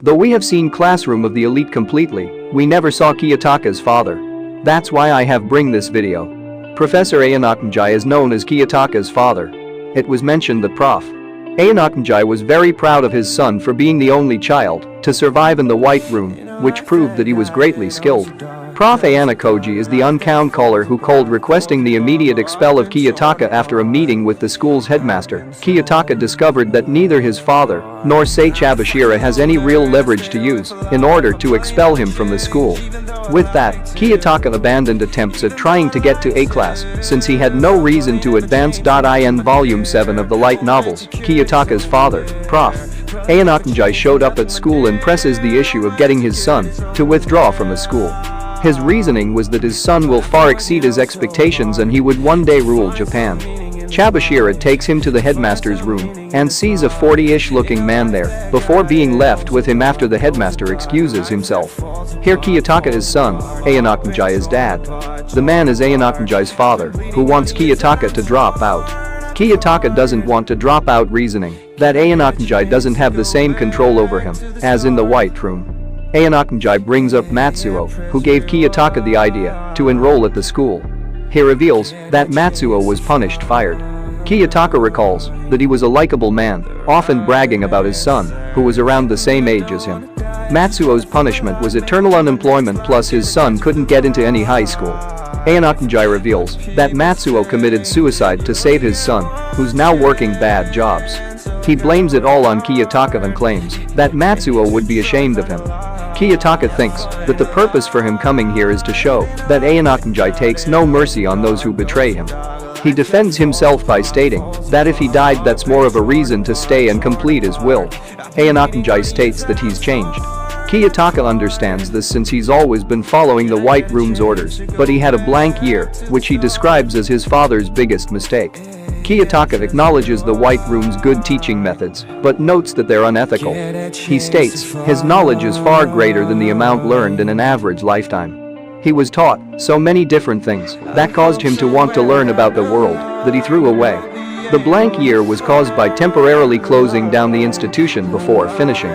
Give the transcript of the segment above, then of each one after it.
Though we have seen Classroom of the Elite completely, we never saw Kiyotaka's father. That's why I have bring this video. Professor Ayanokoji is known as Kiyotaka's father. It was mentioned that Prof. Ayanokoji was very proud of his son for being the only child to survive in the White Room, which proved that he was greatly skilled. Prof. Ayanokoji is the uncount caller who called requesting the immediate expel of Kiyotaka after a meeting with the school's headmaster. Kiyotaka discovered that neither his father nor Sei Chabashira has any real leverage to use in order to expel him from the school. With that, Kiyotaka abandoned attempts at trying to get to A class since he had no reason to advance. In Volume 7 of the light novels, Kiyotaka's father, Prof. Ayanokoji showed up at school and presses the issue of getting his son to withdraw from the school. His reasoning was that his son will far exceed his expectations and he would one day rule Japan. Chabashira takes him to the headmaster's room and sees a 40-ish looking man there before being left with him after the headmaster excuses himself. Here Kiyotaka is son, Ayanokoji is dad. The man is Ayanokoji's father, who wants Kiyotaka to drop out. Kiyotaka doesn't want to drop out, reasoning that Ayanokoji doesn't have the same control over him as in the White Room. Ayanokoji brings up Matsuo, who gave Kiyotaka the idea to enroll at the school. He reveals that Matsuo was punished, fired. Kiyotaka recalls that he was a likable man, often bragging about his son, who was around the same age as him. Matsuo's punishment was eternal unemployment, plus his son couldn't get into any high school. Ayanokoji reveals that Matsuo committed suicide to save his son, who's now working bad jobs. He blames it all on Kiyotaka and claims that Matsuo would be ashamed of him. Kiyotaka thinks that the purpose for him coming here is to show that Ayanokoji takes no mercy on those who betray him. He defends himself by stating that if he died, that's more of a reason to stay and complete his will. Ayanokoji states that he's changed. Kiyotaka understands this since he's always been following the White Room's orders, but he had a blank year, which he describes as his father's biggest mistake. Kiyotaka acknowledges the White Room's good teaching methods, but notes that they're unethical. He states his knowledge is far greater than the amount learned in an average lifetime. He was taught so many different things that caused him to want to learn about the world that he threw away. The blank year was caused by temporarily closing down the institution before finishing.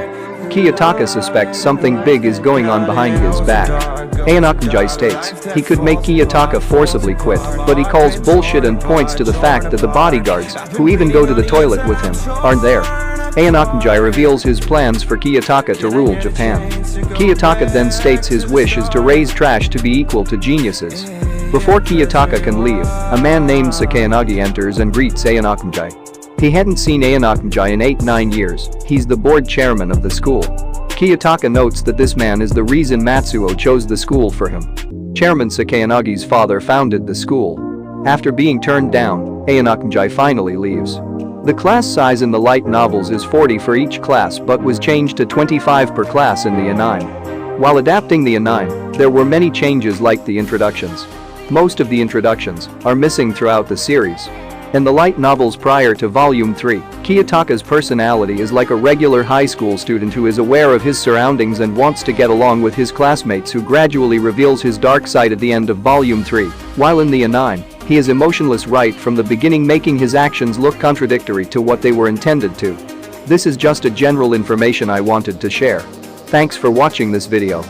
Kiyotaka suspects something big is going on behind his back. Ayanokoji states he could make Kiyotaka forcibly quit, but he calls bullshit and points to the fact that the bodyguards, who even go to the toilet with him, aren't there. Ayanokoji reveals his plans for Kiyotaka to rule Japan. Kiyotaka then states his wish is to raise trash to be equal to geniuses. Before Kiyotaka can leave, a man named Sakayanagi enters and greets Ayanokoji. He hadn't seen Ayanokoji in 8-9 years. He's the board chairman of the school. Kiyotaka notes that this man is the reason Matsuo chose the school for him. Chairman Sakayanagi's father founded the school. After being turned down, Ayanokoji finally leaves. The class size in the light novels is 40 for each class but was changed to 25 per class in the anime. While adapting the anime, there were many changes like the introductions. Most of the introductions are missing throughout the series. In the light novels prior to Volume 3, Kiyotaka's personality is like a regular high school student who is aware of his surroundings and wants to get along with his classmates, who gradually reveals his dark side at the end of Volume 3, while in the anime, he is emotionless right from the beginning, making his actions look contradictory to what they were intended to. This is just a general information I wanted to share. Thanks for watching this video.